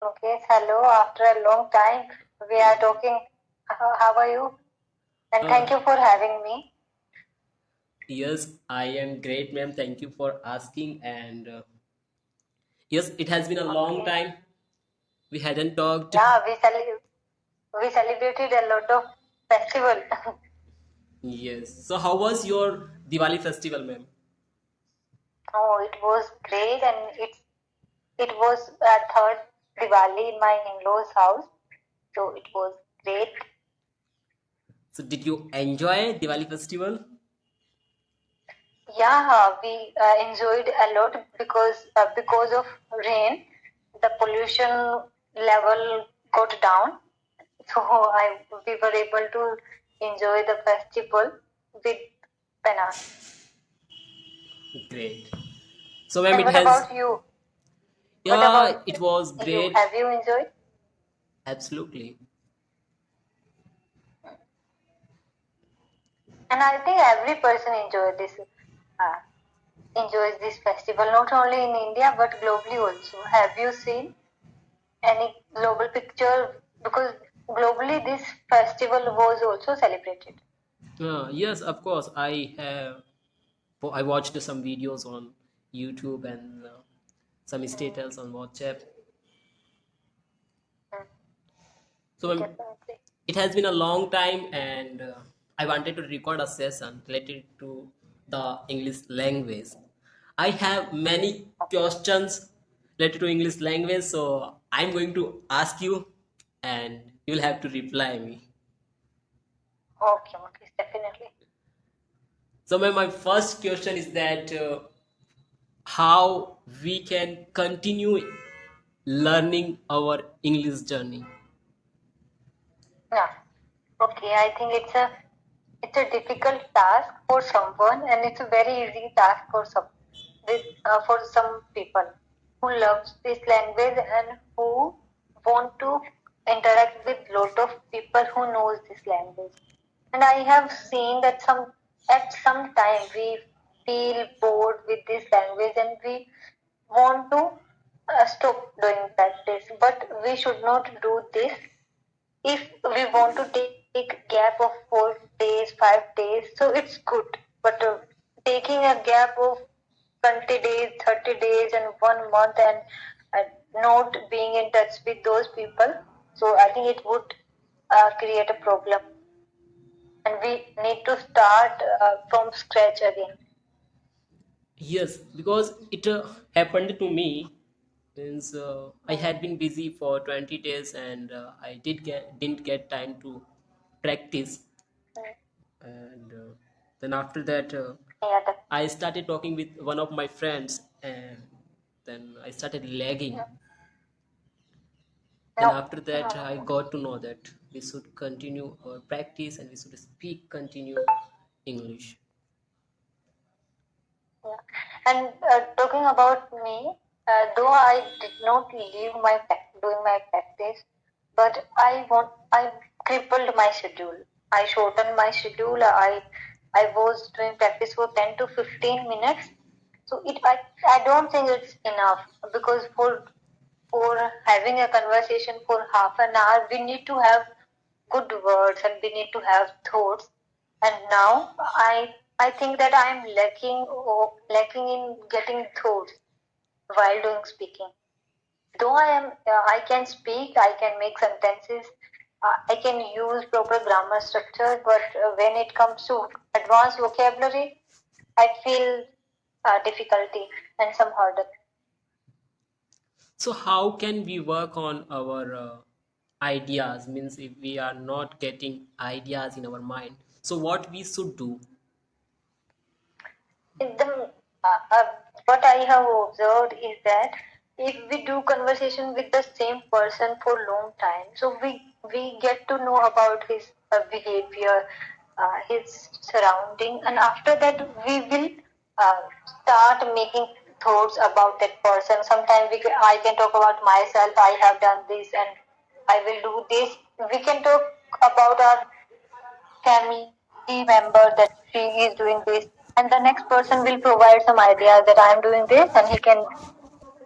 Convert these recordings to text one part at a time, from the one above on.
Okay, hello. After a long time, we are talking. How are you? And thank you for having me. Yes, I am great, ma'am. Thank you for asking. And yes, it has been a long Okay. time. We hadn't talked. Yeah, we celebrated a lot of festival. Yes. So, how was your Diwali festival, ma'am? Oh, it was great, and it was a third Diwali in my in-laws' house, so it was great. So, did you enjoy Diwali festival? Yeah, we enjoyed a lot because of rain, the pollution level got down, so we were able to enjoy the festival with Penang. Great. So, ma'am, And it what has. about you? What Yeah, about it was you? great. Have you enjoyed? Absolutely. And I think every person uh, enjoys this festival, not only in India but globally also. Have you seen any global picture? Because globally this festival was also celebrated. Yes, of course. I have. I watched some videos on YouTube and some Mm, status on WhatsApp. mm, So, ma'am, definitely. it has been a long time, and I wanted to record a session related to the English language. I have many questions related to English language, so I'm going to ask you and you will have to reply me. Okay, okay, definitely. So my first question is that how we can continue learning our English journey. Yeah. Okay, I think it's a difficult task for someone, and it's a very easy task for some people who loves this language and who want to interact with lot of people who knows this language. And I have seen that at some time we feel bored with this language and we want to stop doing practice. But we should not do this if we want to take a gap of 4 days, 5 days, so it's good. But taking a gap of 20 days, 30 days, and 1 month and not being in touch with those people, so I think it would create a problem. And we need to start from scratch again. Yes, because it happened to me. Means I had been busy for 20 days and I didn't get time to practice. Mm. And then after that, Yeah, I started talking with one of my friends, and then I started lagging. Then no, after that, I got to know that we should continue our practice and we should continue English. yeah. And talking about me, though I did not leave doing my practice, but I crippled my schedule. I shortened my schedule. I was doing practice for 10 to 15 minutes. So I don't think it's enough because for having a conversation for half an hour, we need to have good words and we need to have thoughts. And now I think that I'm lacking in getting thoughts while doing speaking. Though I can speak, I can make sentences, I can use proper grammar structure, but when it comes to advanced vocabulary, I feel difficulty and some hurdle. So how can we work on our ideas? Means if we are not getting ideas in our mind, so what we should do? The, what I have observed is that if we do conversation with the same person for long time, so we get to know about his behavior, his surrounding, and after that we will uh, start making thoughts about that person. Sometimes I can talk about myself. I have done this, and I will do this. We can talk about our family member that she is doing this, and the next person will provide some ideas that I am doing this and he can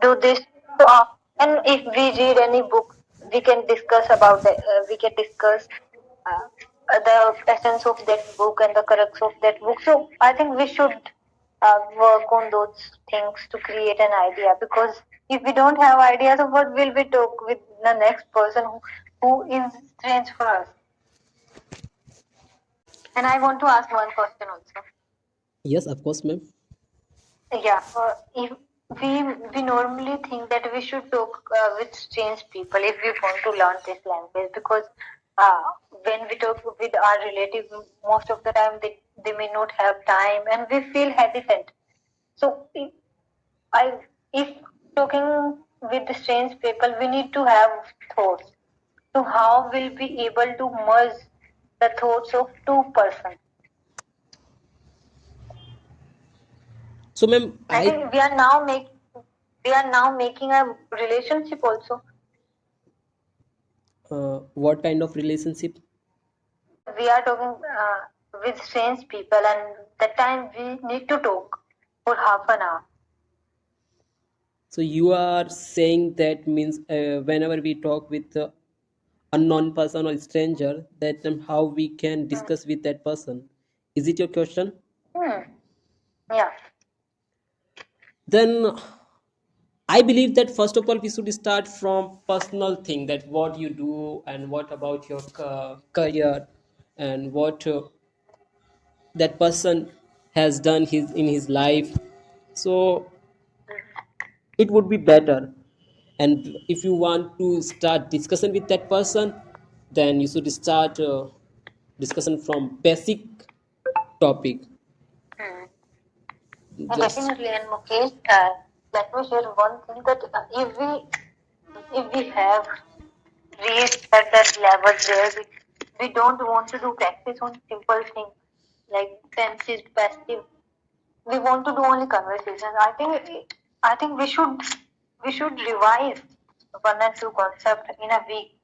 do this. So And if we read any book, we can discuss about the, we can discuss the essence of that book and the crux of that book. So I think we should work on those things to create an idea, because if we don't have ideas, of what will we talk with the next person who is strange for us? And I want to ask one question also. Yes, of course, ma'am. Yeah, if we normally think that we should talk with strange people if we want to learn this language, because uh, when we talk with our relatives, most of the time they may not have time and we feel hesitant. So I if talking with the strange people, we need to have thoughts. So how will we able to merge the thoughts of two persons? So, ma'am, I think we are now making a relationship also. what kind of relationship? We are talking with strange people, and that time we need to talk for half an hour. So you are saying that means whenever we talk with unknown person or stranger, that how we can discuss with that person. Is it your question? Hmm. Yeah. Then I believe that first of all we should start from personal thing, that what you do and what about your career and what that person has done in his life. So it would be better. And if you want to start discussion with that person, then you should start discussion from basic topic. Hmm. Just Definitely, and Mukesh, let me share one thing that if we have reached at that level where we don't want to do practice on simple things like tenses, passive. We want to do only conversations. I think we should revise one and two concept in a week.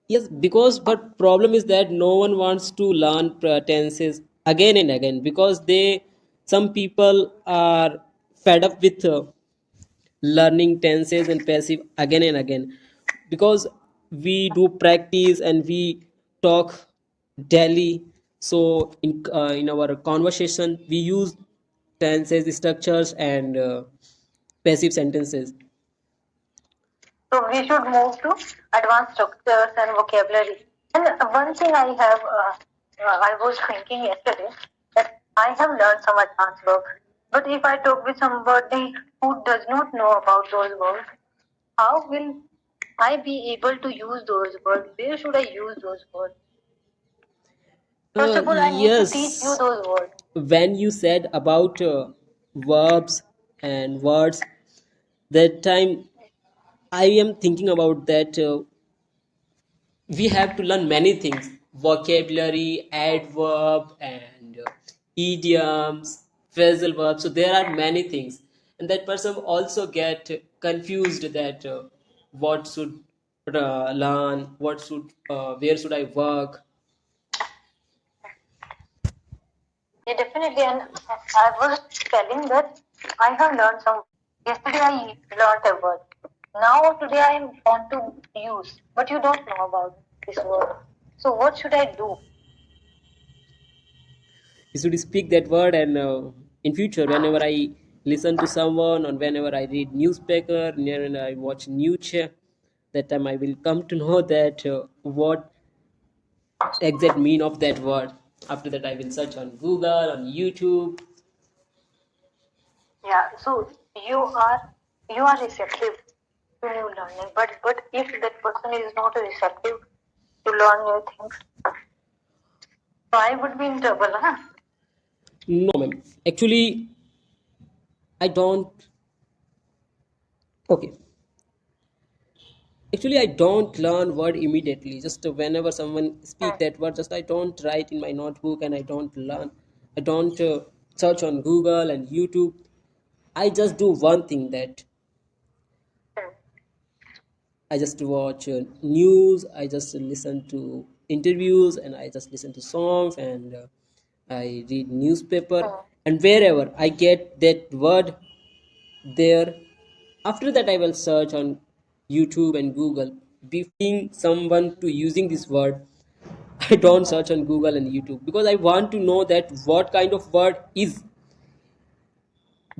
yes, because but problem is that no one wants to learn tenses again and again, because they some people are fed up with learning tenses and passive again and again, because we do practice and we talk daily. So in our conversation we use tenses structures and passive sentences. So we should move to advanced structures and vocabulary. And one thing I was thinking yesterday, that I have learned some advanced words. But if I talk with somebody who does not know about those words, how will I be able to use those words? Where should I use those words? First of all, I need to teach you Yes, those words. when you said about verbs and words, that time I am thinking about that we have to learn many things: vocabulary, adverb, and idioms, phrasal verbs. So there are many things, and that person also get confused that what should learn, what should where should I work. Yeah, definitely. And I was telling that I have learned some. Yesterday I learned a word. Now today I want to use, but you don't know about this word. So what should I do? You should speak that word, and in future whenever I listen to someone, or whenever I read newspaper, when I watch news, that time I will come to know that what exact mean of that word. After that I will search on Google, on YouTube. Yeah. So you are receptive to new learning, but if that person is not receptive to learn new things, so I would be in trouble, huh? No, ma'am, actually I don't. Okay, actually I don't learn word immediately. Just whenever someone speak Hmm. that word, just I don't write in my notebook and I don't learn. I don't search on Google and YouTube. I just do one thing, that Hmm. I just watch news, I just listen to interviews, and I just listen to songs, and I read newspaper. Hmm. And wherever I get that word, there After that I will search on YouTube and Google. Before someone to using this word, I don't search on Google and YouTube because I want to know that what kind of word is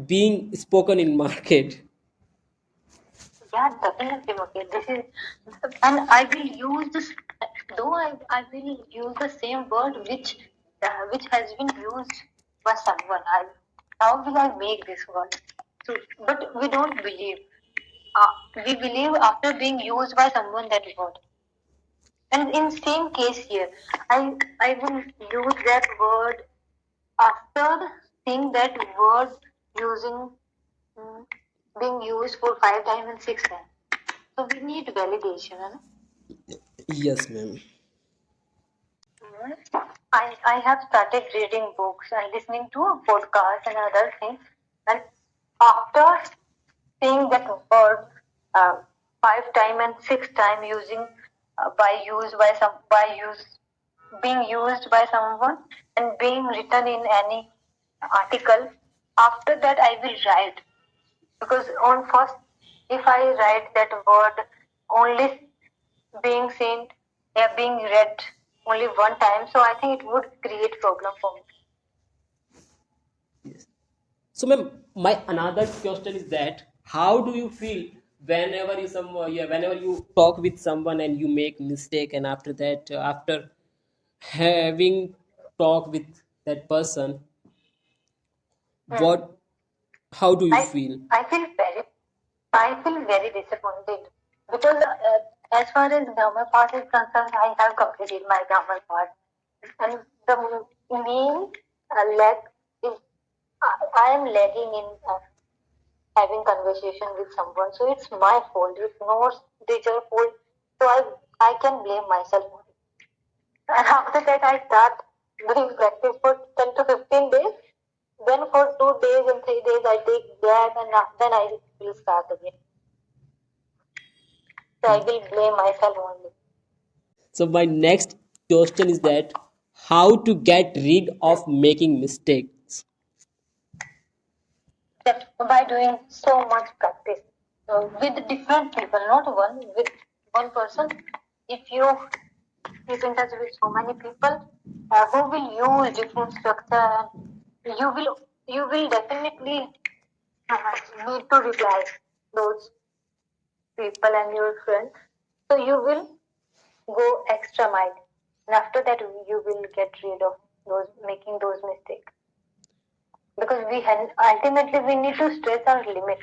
being spoken in market. Yeah, definitely, okay. This is, and I will use this, though I will use the same word which has been used by someone. How will I make this word? So, but we don't believe. We believe after being used by someone that word. And in same case here, I will use that word after seeing that word using mm, being used for 5 times and 6 times. So we need validation. Hai Yes, ma'am. na? I have started reading books and listening to podcasts and other things. And after seeing that word uh, 5 times and 6 times using by use being used by someone and being written in any article, after that I will write, because on first, if I write that word only being seen, yeah, being read only one time, so I think it would create problem for me. Yes. So, ma'am, my another question is that how do you feel whenever whenever you talk with someone and you make mistake, and after that, after having talk with that person, Hmm. what how do you I feel? I feel very I feel very disappointed because as far as grammar part is concerned, I have completed my grammar part, and the main lag is I am lagging in having conversation with someone. So it's my fault. It's not their fault. So I can blame myself only. And after that, I start doing practice for 10 to 15 days. Then for 2 days and 3 days, I take gap, and then I will start again. So I will blame myself only. So my next question is that how to get rid of making mistakes. That by doing so much practice with different people, not one with one person. If you keep in touch with so many people who will use different structure, and you will definitely need to reply those people and your friends. So you will go extra mile, and after that you will get rid of those making those mistakes, because ultimately we need to stretch our limit,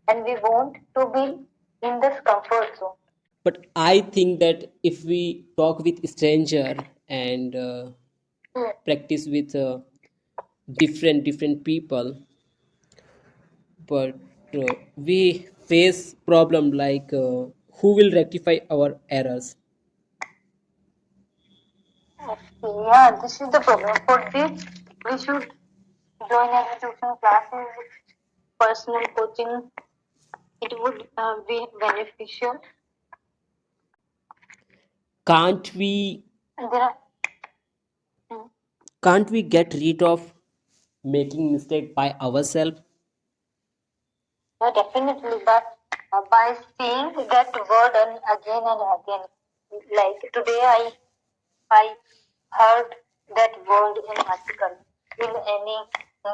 and we want to be in this comfort zone. But I think that if we talk with stranger and Hmm. practice with different people, but we face problem like who will rectify our errors. Yeah, this is the problem. For this, we should join any tuition classes, personal coaching. It would be beneficial. can't we And there are, hmm, can't we get rid of making mistake by ourselves? yeah, definitely, but by saying that word and again, like today I heard that word in article in any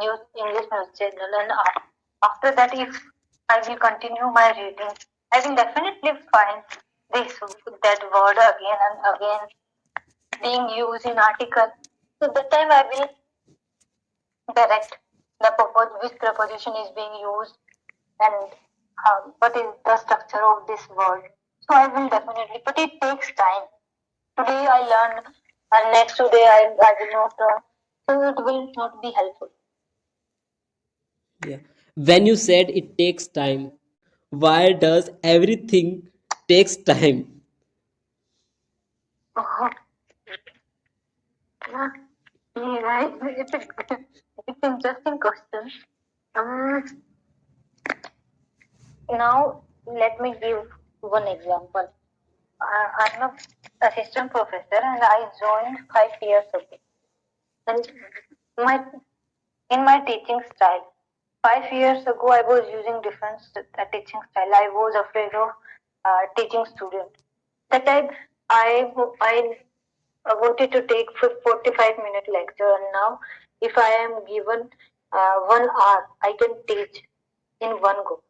news English news channel, and after that, if I will continue my reading, I will definitely find this that word again and again being used in article. So that time I will direct which preposition is being used and what is the structure of this word. So I will definitely, but it takes time. Today I learn, and next today I will not learn. So it will not be helpful. Yeah. When you said it takes time, why does everything takes time? Oh, yeah, yeah, right. It's an interesting question. Um, Now let me give one example. I'm a assistant professor and I joined 5 years ago. And my in my teaching style, 5 years ago, I was using different teaching style. I was afraid of teaching students. That time, I wanted to take 45-minute lecture, and now, if I am given 1 hour, I can teach in one go.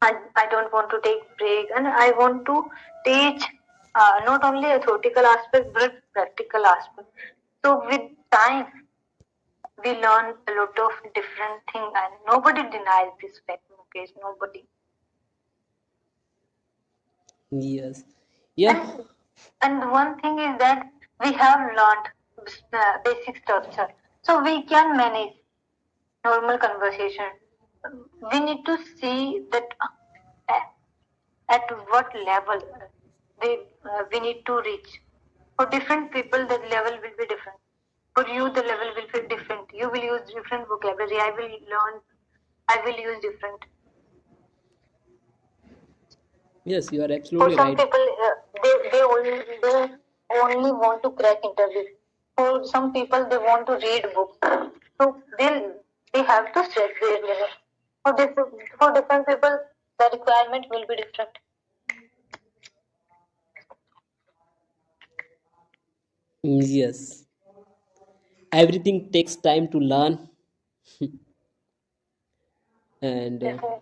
I don't want to take break, and I want to teach not only a theoretical aspect but practical aspect. So with time, we learn a lot of different things, and nobody denies this fact. Mukesh, nobody. Yes. Yeah. And one thing is that we have learned basic structure, so we can manage normal conversation. We need to see that at what level we need to reach. For different people, the level will be different. For you, the level will be different. You will use different vocabulary. I will use different. Yes, you are For absolutely some right. people, they only want to crack interview. For some people, they want to read books. So they have to stretch their limit. For different people, the requirement will be different. Yes. Everything takes time to learn, and Definitely.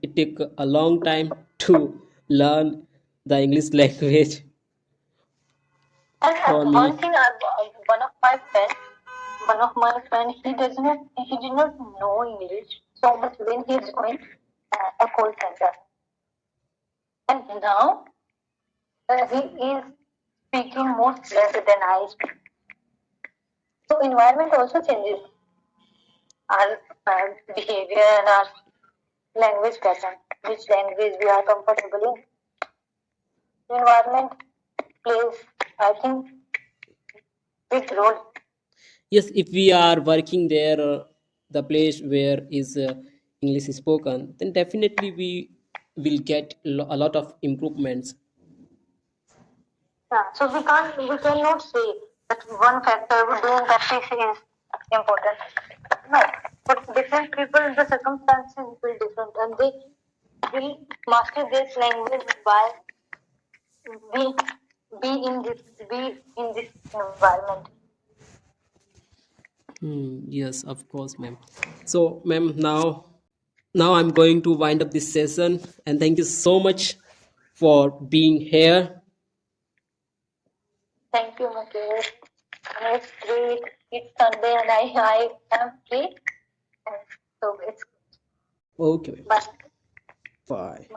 it take a long time to learn the English language And for one me. thing, one of my friend, he did not know English so much when he joined a call center, and now he is speaking more better than I speak. So environment also changes our behavior and our language pattern, which language we are comfortable in. Environment plays, I think, big role. Yes, if we are working there, the place where is English is spoken, then definitely we will get a lot of improvements. Yeah, so we cannot say that one factor doing practice is important. No, for different people, the circumstances will be different, and they will master this language by be be in this environment. Yes, of course, ma'am. So, ma'am, now I'm going to wind up this session, and thank you so much for being here. Thank you, Mukesh. And it's great. It's Sunday, and I am free, and so it's Okay, ma'am. but Bye.